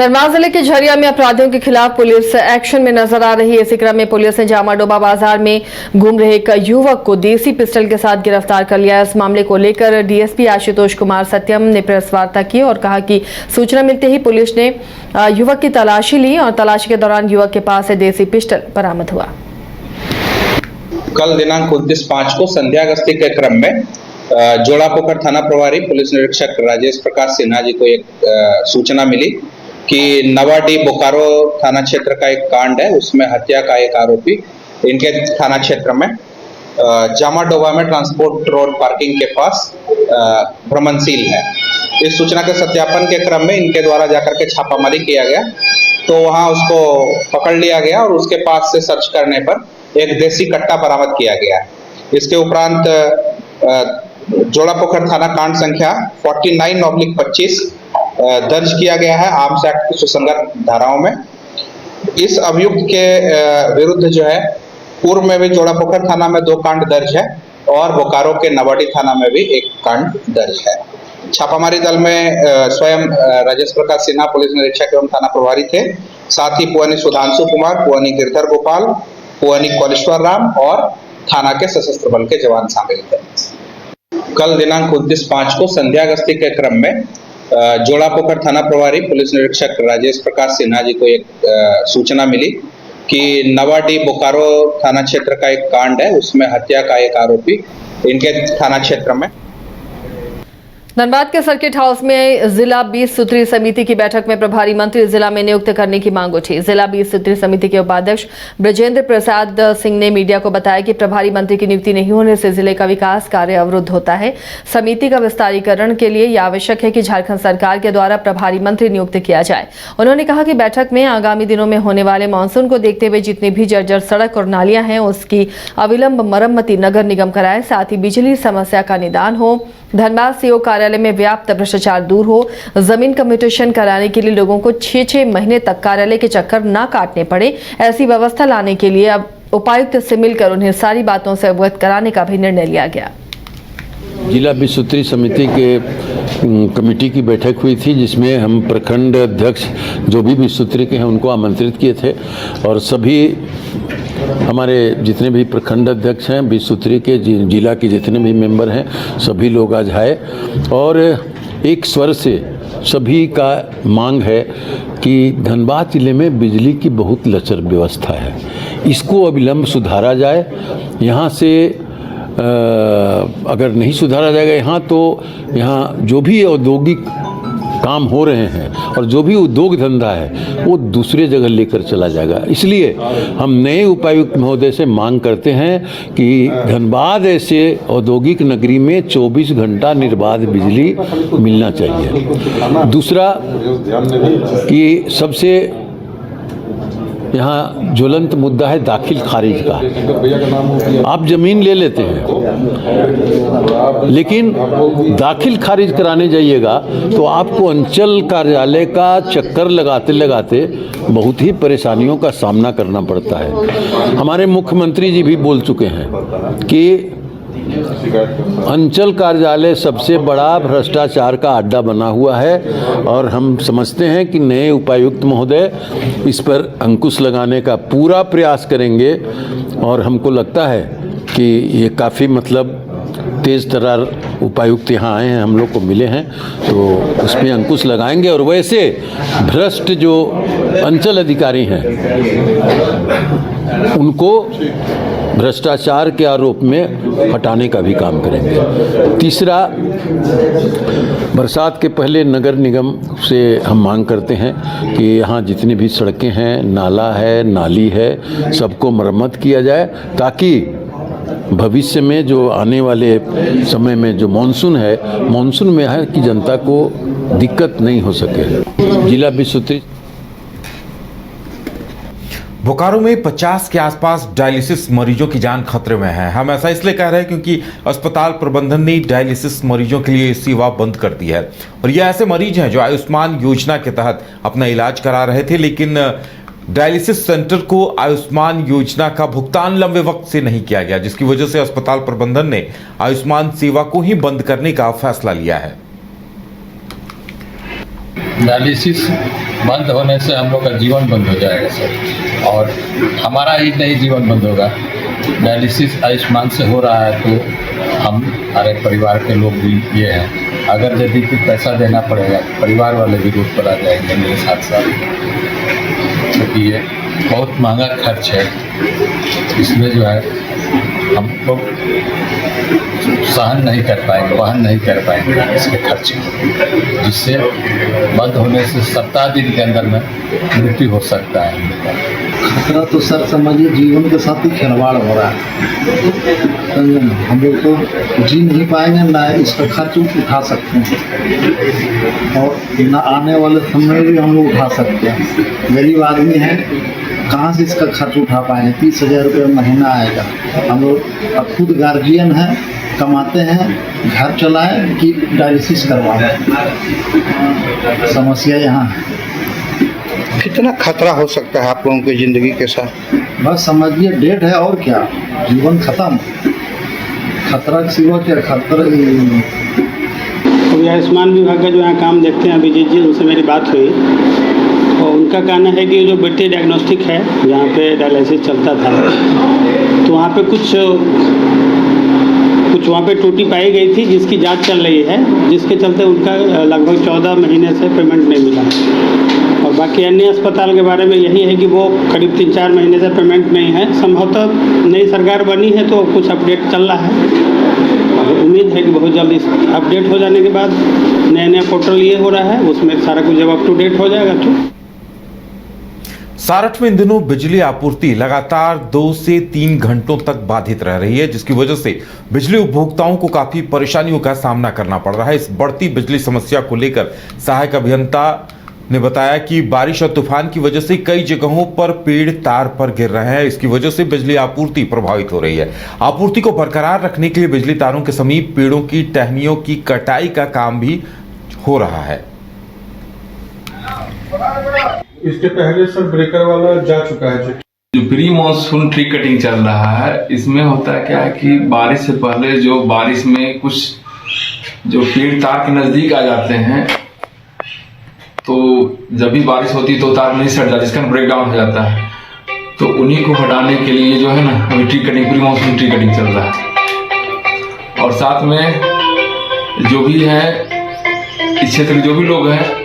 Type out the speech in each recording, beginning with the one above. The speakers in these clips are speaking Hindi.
धनबाद जिले के झरिया में अपराधियों के खिलाफ पुलिस एक्शन में नजर आ रही है। इसी क्रम में पुलिस ने जामाडोबा बाजार में घूम रहे एक युवक को देसी पिस्टल के साथ गिरफ्तार कर लिया। इस मामले को लेकर डीएसपी आशुतोष कुमार सत्यम ने प्रेस वार्ता की और कहा कि सूचना मिलते ही पुलिस ने युवक की तलाशी ली और तलाशी के दौरान युवक के पास से देसी पिस्टल बरामद हुआ। कल दिनांक 29/5 को संध्या गश्ती के क्रम में जोड़ापोखर थाना प्रभारी पुलिस निरीक्षक राजेश प्रकाश सिन्हा जी को एक सूचना मिली कि नवाडी बोकारो थाना क्षेत्र का एक कांड है, उसमें हत्या का एक आरोपी इनके थाना क्षेत्र में जामाडोबा में ट्रांसपोर्ट रोड पार्किंग के पास भ्रमणशील है। इस सूचना के सत्यापन के क्रम में इनके द्वारा जाकर के छापामारी किया गया तो वहां उसको पकड़ लिया गया और उसके पास से सर्च करने पर एक देसी कट्टा बरामद किया गया। इसके उपरांत जोड़ापोखर थाना कांड संख्या 49/25 दर्ज किया गया है आर्म्स एक्ट की सुसंगत धाराओं में। इस अभियुक्त के विरुद्ध जो है पूर्व में भी जोड़ापोखर थाना में 2 कांड दर्ज है और बोकारो के नवाडी थाना में भी 1 कांड दर्ज है। छापामारी दल में स्वयं राजेश प्रकाश सिन्हा पुलिस निरीक्षक एवं थाना प्रभारी थे, साथ ही पुअनी सुधांशु कुमार, पुअनी गिरधर गोपाल, पुअनी कौलेश्वर राम और थाना के सशस्त्र बल के जवान शामिल थे। कल दिनांक 29/5 को संध्या गश्ती के क्रम में जोड़ापोखर थाना प्रभारी पुलिस निरीक्षक राजेश प्रकाश सिन्हा जी को एक सूचना मिली कि नवाडी बोकारो थाना क्षेत्र का एक कांड है, उसमें हत्या का एक आरोपी इनके थाना क्षेत्र में। धनबाद के सर्किट हाउस में जिला 20 सूत्री समिति की बैठक में प्रभारी मंत्री जिला में नियुक्त करने की मांग उठी। जिला 20 सूत्री समिति के उपाध्यक्ष ब्रजेंद्र प्रसाद सिंह ने मीडिया को बताया कि प्रभारी मंत्री की नियुक्ति नहीं होने से जिले का विकास कार्य अवरुद्ध होता है। समिति का विस्तारीकरण के लिए यह आवश्यक है कि झारखंड सरकार के द्वारा प्रभारी मंत्री नियुक्त किया जाए। उन्होंने कहा कि बैठक में आगामी दिनों में होने वाले मानसून को देखते हुए जितनी भी जर्जर सड़क और नालियां हैं उसकी अविलंब मरम्मती नगर निगम कराए, साथ ही बिजली समस्या का निदान हो, धनबाद सीओ कार्यालय में व्याप्त भ्रष्टाचार दूर हो, जमीन कम्यूटेशन कराने के लिए लोगों को 6-6 महीने तक कार्यालय के चक्कर ना काटने पड़े, ऐसी व्यवस्था लाने के लिए अब उपायुक्त से मिलकर उन्हें सारी बातों से अवगत कराने का भी निर्णय लिया गया। जिला 20 सूत्री समिति के कमेटी की बैठक हुई थी जिसमें हम प्रखंड अध्यक्ष जो भी 20 सूत्री के हैं उनको आमंत्रित किए थे और सभी हमारे जितने भी प्रखंड अध्यक्ष हैं 20 सूत्री के जिला के जितने भी मेंबर हैं सभी लोग आज आए और एक स्वर से सभी का मांग है कि धनबाद जिले में बिजली की बहुत लचर व्यवस्था है, इसको अविलंब सुधारा जाए। यहाँ से अगर नहीं सुधारा जाएगा यहाँ तो यहाँ जो भी औद्योगिक काम हो रहे हैं और जो भी उद्योग धंधा है वो दूसरे जगह लेकर चला जाएगा। इसलिए हम नए उपायुक्त महोदय से मांग करते हैं कि धनबाद ऐसे औद्योगिक नगरी में 24 घंटा निर्बाध बिजली मिलना चाहिए। दूसरा कि सबसे यहाँ ज्वलंत मुद्दा है दाखिल खारिज का। आप जमीन ले लेते हैं लेकिन दाखिल खारिज कराने जाइएगा तो आपको अंचल कार्यालय का चक्कर लगाते लगाते बहुत ही परेशानियों का सामना करना पड़ता है। हमारे मुख्यमंत्री जी भी बोल चुके हैं कि अंचल कार्यालय सबसे बड़ा भ्रष्टाचार का अड्डा बना हुआ है और हम समझते हैं कि नए उपायुक्त महोदय इस पर अंकुश लगाने का पूरा प्रयास करेंगे और हमको लगता है कि ये काफ़ी तेज़ तर्रार उपायुक्त यहाँ आए हैं, हम लोग को मिले हैं तो उसमें अंकुश लगाएंगे और वैसे भ्रष्ट जो अंचल अधिकारी हैं उनको भ्रष्टाचार के आरोप में हटाने का भी काम करेंगे। तीसरा, बरसात के पहले नगर निगम से हम मांग करते हैं कि यहाँ जितनी भी सड़कें हैं, नाला है, नाली है, सबको मरम्मत किया जाए ताकि भविष्य में जो आने वाले समय में जो मानसून है, मानसून में है कि जनता को दिक्कत नहीं हो सके। जिला 20 सूत्री बोकारो में 50 के आसपास डायलिसिस मरीजों की जान खतरे में है। हम ऐसा इसलिए कह रहे हैं क्योंकि अस्पताल प्रबंधन ने डायलिसिस मरीजों के लिए सेवा बंद कर दी है और ये ऐसे मरीज हैं जो आयुष्मान योजना के तहत अपना इलाज करा रहे थे, लेकिन डायलिसिस सेंटर को आयुष्मान योजना का भुगतान लंबे वक्त से नहीं किया गया, जिसकी वजह से अस्पताल प्रबंधन ने आयुष्मान सेवा को ही बंद करने का फैसला लिया है। डायलिसिस बंद होने से हम लोग का जीवन बंद हो जाएगा सर, और हमारा ही नहीं जीवन बंद होगा। डायलिसिस आयुष्मान से हो रहा है तो हम हमारे परिवार के लोग भी ये हैं, अगर यदि कुछ पैसा देना पड़ेगा परिवार वाले भी रोड पर आ जाएंगे मेरे साथ साथ, क्योंकि ये बहुत महंगा खर्च है। इसमें जो है हम लोग सहन नहीं कर पाएंगे, वहन नहीं कर पाएंगे इसके खर्च को, जिससे बंद होने से 7 दिन के अंदर में मृत्यु हो सकता है। खतरा तो सर समझिए जीवन के साथ ही खिलवाड़ हो रहा है। हम लोग तो जी नहीं पाएंगे, ना इसका खर्च उठा सकते हैं, और ना आने वाले समय भी हम लोग उठा सकते हैं। गरीब आदमी है, कहाँ से इसका खर्च उठा पाएंगे? 30,000 रुपये महीना आएगा। हम लोग अब खुद गार्जियन हैं, कमाते हैं, घर चलाएं कि डायलिसिस करवाएं, समस्या यहाँ है। कितना खतरा हो सकता है आप लोगों की ज़िंदगी के साथ? बस समझिए डेट है, और क्या, जीवन खत्म। खतरा के सिवा क्या खतरा। तो आयुष्मान विभाग का जो यहाँ काम देखते हैं अभिजीत जी, उनसे मेरी बात हुई, और उनका कहना है कि जो बेटी डायग्नोस्टिक है जहाँ पे डायलिसिस चलता था, तो वहाँ पे कुछ वहाँ पे त्रुटि पाई गई थी, जिसकी जांच चल रही है, जिसके चलते उनका लगभग 14 महीने से पेमेंट नहीं मिला। और बाकी अन्य अस्पताल के बारे में यही है कि वो करीब 3-4 महीने से पेमेंट नहीं है। संभवतः नई सरकार बनी है तो कुछ अपडेट चल रहा है, और उम्मीद है कि बहुत जल्दी अपडेट हो जाने के बाद नया पोर्टल ये हो रहा है, उसमें सारा कुछ जब अप टू डेट हो जाएगा तो। सारठ में इन दिनों बिजली आपूर्ति लगातार 2 से 3 घंटों तक बाधित रह रही है, जिसकी वजह से बिजली उपभोक्ताओं को काफी परेशानियों का सामना करना पड़ रहा है। इस बढ़ती बिजली समस्या को लेकर सहायक अभियंता ने बताया कि बारिश और तूफान की वजह से कई जगहों पर पेड़ तार पर गिर रहे हैं। इसकी वजह से बिजली आपूर्ति प्रभावित हो रही है। आपूर्ति को बरकरार रखने के लिए बिजली तारों के समीप पेड़ों की टहनियों की कटाई का काम भी हो रहा है। इसके पहले सर ब्रेकर वाला जा चुका है। जो प्री मॉनसून ट्री कटिंग चल रहा है, इसमें होता क्या है कि बारिश से पहले जो बारिश में कुछ जो पेड़ तार के नजदीक आ जाते हैं, तो जब भी बारिश होती है तो तार नहीं सट जाता, जिसका ब्रेक डाउन हो जाता है। तो उन्हीं को हटाने के लिए जो है ना, अभी tree cutting, pre monsoon tree cutting चल रहा है। और साथ में जो भी है इस क्षेत्र के जो भी लोग हैं,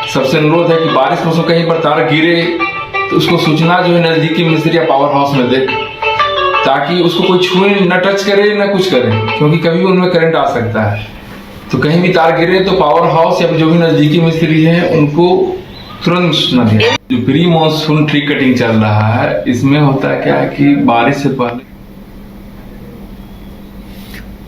सबसे अनुरोध है कि बारिश में उसको कहीं पर तार गिरे तो उसको सूचना जो है नजदीकी मिस्त्री या पावर हाउस में दे, ताकि उसको कोई छुए न, टच करे न कुछ करे, क्योंकि कभी उनमें करंट आ सकता है। तो कहीं भी तार गिरे तो पावर हाउस या जो भी नजदीकी मिस्त्री है उनको तुरंत सूचना दें। जो प्री मॉनसून ट्री कटिंग चल रहा है, इसमें होता क्या है कि बारिश से पहले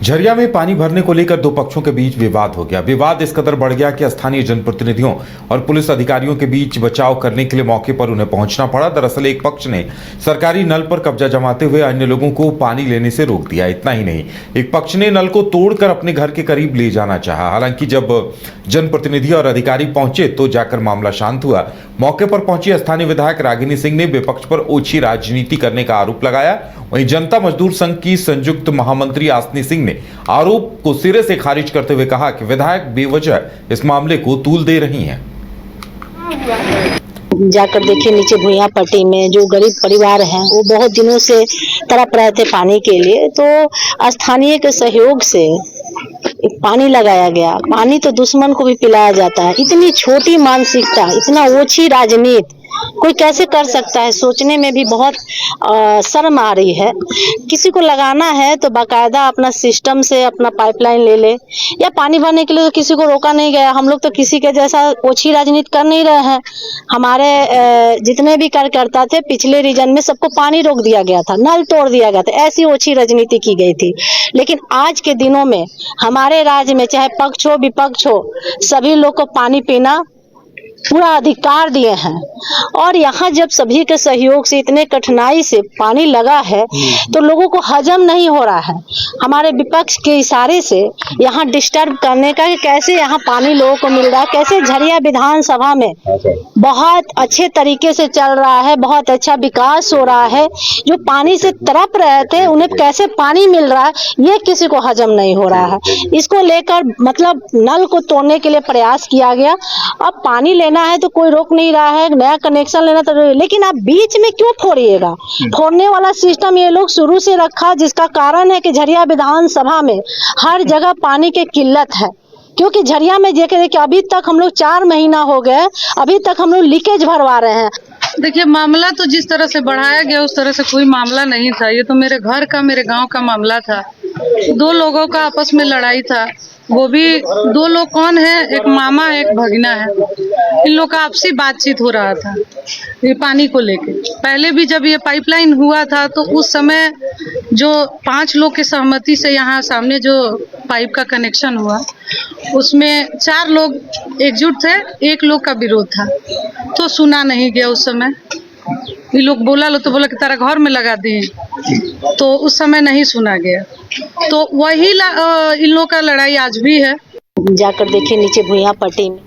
झरिया में पानी भरने को लेकर 2 पक्षों के बीच विवाद हो गया। विवाद इस कदर बढ़ गया कि स्थानीय जनप्रतिनिधियों और पुलिस अधिकारियों के बीच बचाव करने के लिए मौके पर उन्हें पहुंचना पड़ा। दरअसल एक पक्ष ने सरकारी नल पर कब्जा जमाते हुए अन्य लोगों को पानी लेने से रोक दिया। इतना ही नहीं, एक पक्ष ने नल को तोड़कर अपने घर के करीब ले जाना चाहा। हालांकि जब जनप्रतिनिधि और अधिकारी पहुंचे तो जाकर मामला शांत हुआ। मौके पर पहुंची स्थानीय विधायक रागिनी सिंह ने विपक्ष पर ओछी राजनीति करने का आरोप लगाया। वहीं जनता मजदूर संघ की संयुक्त महामंत्री आसनी सिंह ने आरोप को सिरे से खारिज करते हुए कहा कि विधायक बेवजह इस मामले को तूल दे रही हैं। जाकर देखिए नीचे भुइयां पट्टी में जो गरीब परिवार हैं वो बहुत दिनों से तड़प रहे थे पानी के लिए, तो स्थानीय के सहयोग से पानी लगाया गया। पानी तो दुश्मन को भी पिलाया जाता है। इतनी छोटी मानसिकता, इतना ओछी राजनीति कोई कैसे कर सकता है, सोचने में भी बहुत शर्म आ रही है। किसी को लगाना है तो बाकायदा अपना सिस्टम से अपना पाइपलाइन ले ले, या पानी भरने के लिए तो किसी को रोका नहीं गया। हम लोग तो किसी के जैसा ओछी राजनीति कर नहीं रहे हैं। हमारे जितने भी कार्यकर्ता थे पिछले रीजन में सबको पानी रोक दिया गया था, नल तोड़ दिया गया था, ऐसी ओछी राजनीति की गई थी। लेकिन आज के दिनों में हमारे राज्य में चाहे पक्ष हो विपक्ष हो, सभी लोग को पानी पीना पूरा अधिकार दिए हैं। और यहाँ जब सभी के सहयोग से इतने कठिनाई से पानी लगा है तो लोगों को हजम नहीं हो रहा है। हमारे विपक्ष के इशारे से यहाँ डिस्टर्ब करने का कि कैसे यहाँ पानी लोगों को मिल रहा है, कैसे झरिया विधानसभा में बहुत अच्छे तरीके से चल रहा है, बहुत अच्छा विकास हो रहा है। जो पानी से तड़प रहे थे उन्हें कैसे पानी मिल रहा है ये किसी को हजम नहीं हो रहा है। इसको लेकर मतलब नल को तोड़ने के लिए प्रयास किया गया। अब पानी लेना है तो कोई रोक नहीं रहा है, नया कनेक्शन लेना तो, लेकिन आप बीच में क्यों फोड़िएगा? फोड़ने वाला सिस्टम ये लोग शुरू से रखा, जिसका कारण है कि झरिया विधानसभा में हर जगह पानी की किल्लत है। क्योंकि झरिया में देखिए अभी तक हम लोग 4 महीना हो गए, अभी तक हम लोग लीकेज भरवा रहे हैं। देखिए मामला तो जिस तरह से बढ़ाया गया उस तरह से कोई मामला नहीं था। ये तो मेरे घर का, मेरे गांव का मामला था। 2 लोगों का आपस में लड़ाई था। वो भी 2 लोग कौन है, एक मामा एक भगीना है। इन लोग का आपसी बातचीत हो रहा था ये पानी को लेके। पहले भी जब ये पाइपलाइन हुआ था तो उस समय जो 5 लोग के सहमति से यहाँ सामने जो पाइप का कनेक्शन हुआ उसमें 4 लोग एकजुट थे, 1 लोग का विरोध था। तो सुना नहीं गया उस समय। ये लोग बोला कि तेरा घर में लगा दिए, तो उस समय नहीं सुना गया। तो वही इन लोग का लड़ाई आज भी है। जाकर देखिए नीचे भुइयां पट्टी में।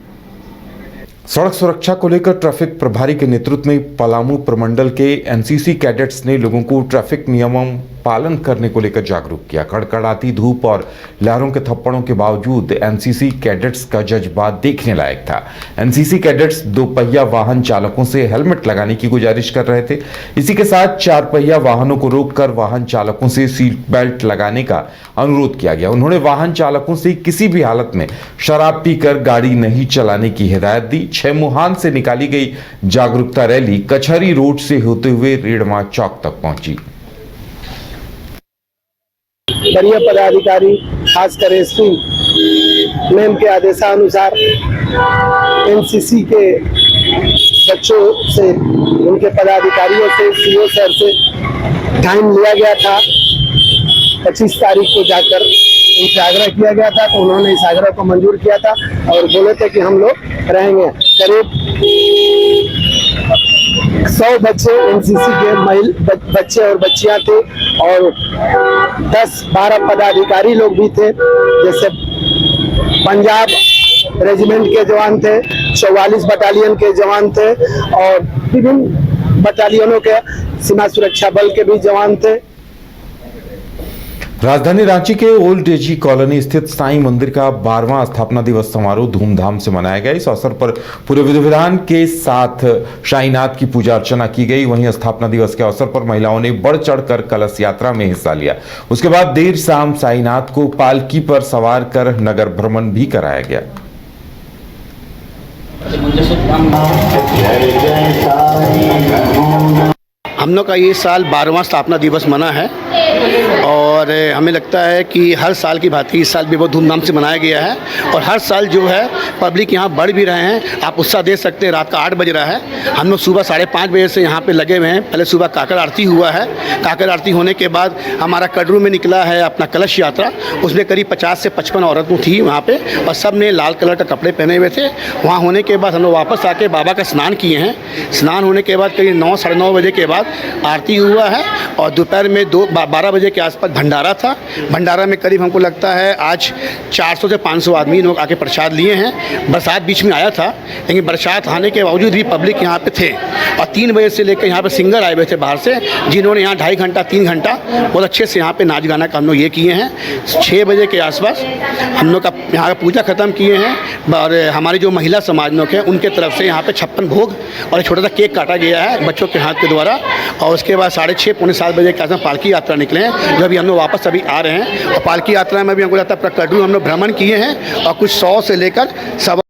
सड़क सुरक्षा को लेकर ट्रैफिक प्रभारी के नेतृत्व में पलामू प्रमंडल के एनसीसी कैडेट्स ने लोगों को ट्रैफिक नियमों पालन करने को लेकर जागरूक किया। कड़कड़ाती धूप और लहरों के थप्पड़ों के बावजूद एनसीसी कैडेट्स का जज्बा देखने लायक था। एनसीसी कैडेट्स 2 पहिया वाहन चालकों से हेलमेट लगाने की गुजारिश कर रहे थे। इसी के साथ 4 पहिया वाहनों को रोककर वाहन चालकों से सीट बेल्ट लगाने का अनुरोध किया गया। उन्होंने वाहन चालकों से किसी भी हालत में शराब पीकर गाड़ी नहीं चलाने की हिदायत दी। 6 मुहान से निकाली गई जागरूकता रैली कचहरी रोड से होते हुए रेड़मा चौक तक पहुंची। वरीय पदाधिकारी खासकर एसपी मैम के आदेशानुसार एनसीसी के बच्चों से, उनके पदाधिकारियों से, सीओ सर से टाइम लिया गया था। 25 तारीख को जाकर उनसे आग्रह किया गया था तो उन्होंने इस आग्रह को मंजूर किया था और बोले थे कि हम लोग रहेंगे। करीब 100 बच्चे एनसीसी के बच्चे और बच्चियां थे और 10-12 पदाधिकारी लोग भी थे। जैसे पंजाब रेजिमेंट के जवान थे, 44 बटालियन के जवान थे और विभिन्न बटालियनों के सीमा सुरक्षा बल के भी जवान थे। राजधानी रांची के ओल्ड एजी कॉलोनी स्थित साईं मंदिर का 12वां स्थापना दिवस समारोह धूमधाम से मनाया गया। इस अवसर पर पूरे विधि विधान के साथ साईनाथ की पूजा अर्चना की गई। वहीं स्थापना दिवस के अवसर पर महिलाओं ने बढ़ चढ़कर कलश यात्रा में हिस्सा लिया। उसके बाद देर शाम साईनाथ को पालकी पर सवार कर नगर भ्रमण भी कराया गया। हम लोग का ये साल 12वां स्थापना दिवस मना है और हमें लगता है कि हर साल की भांति इस साल भी बहुत धूमधाम से मनाया गया है और हर साल जो है पब्लिक यहाँ बढ़ भी रहे हैं। आप उत्साह देख सकते हैं। रात का 8 बज रहा है, हम लोग सुबह 5:30 बजे से यहाँ पे लगे हुए हैं। पहले सुबह काकड़ आरती हुआ है। काकड़ आरती होने के बाद हमारा कटरू में निकला है अपना कलश यात्रा। उसमें करीब 50 से 55 औरतें थी वहाँ पे और सब ने लाल कलर का कपड़े पहने हुए थे। वहाँ होने के बाद हम लोग वापस आके बाबा का स्नान किए हैं। स्नान होने के बाद करीब 9 साढ़े 9 बजे के बाद आरती हुआ है और दोपहर में 12 बजे के आसपास भंडारा था। भंडारा में करीब हमको लगता है आज 400 से 500 आदमी लोग आके प्रसाद लिए हैं। बरसात बीच में आया था लेकिन बरसात आने के बावजूद भी पब्लिक यहाँ पे थे और 3 बजे से लेकर यहाँ पे सिंगर आए हुए थे बाहर से, जिन्होंने यहाँ 2.5 घंटा 3 घंटा बहुत अच्छे से यहाँ पे नाच गाना का हम लोग ये किए हैं। 6 बजे के आसपास हम लोग का यहाँ का पूजा ख़त्म किए हैं और हमारी जो महिला समाज लोग हैं उनके तरफ से यहाँ पे 56 भोग और एक छोटा सा केक काटा गया है बच्चों के हाथ के द्वारा। और उसके बाद 6:30 पौने 7 बजे के आसपास पालकी यात्रा निकले हैं जो अभी हम लोग वापस अभी आ रहे हैं और पालकी यात्रा में भी हमको लगता है कटरू हम लोग भ्रमण किए हैं और कुछ 100 से लेकर 125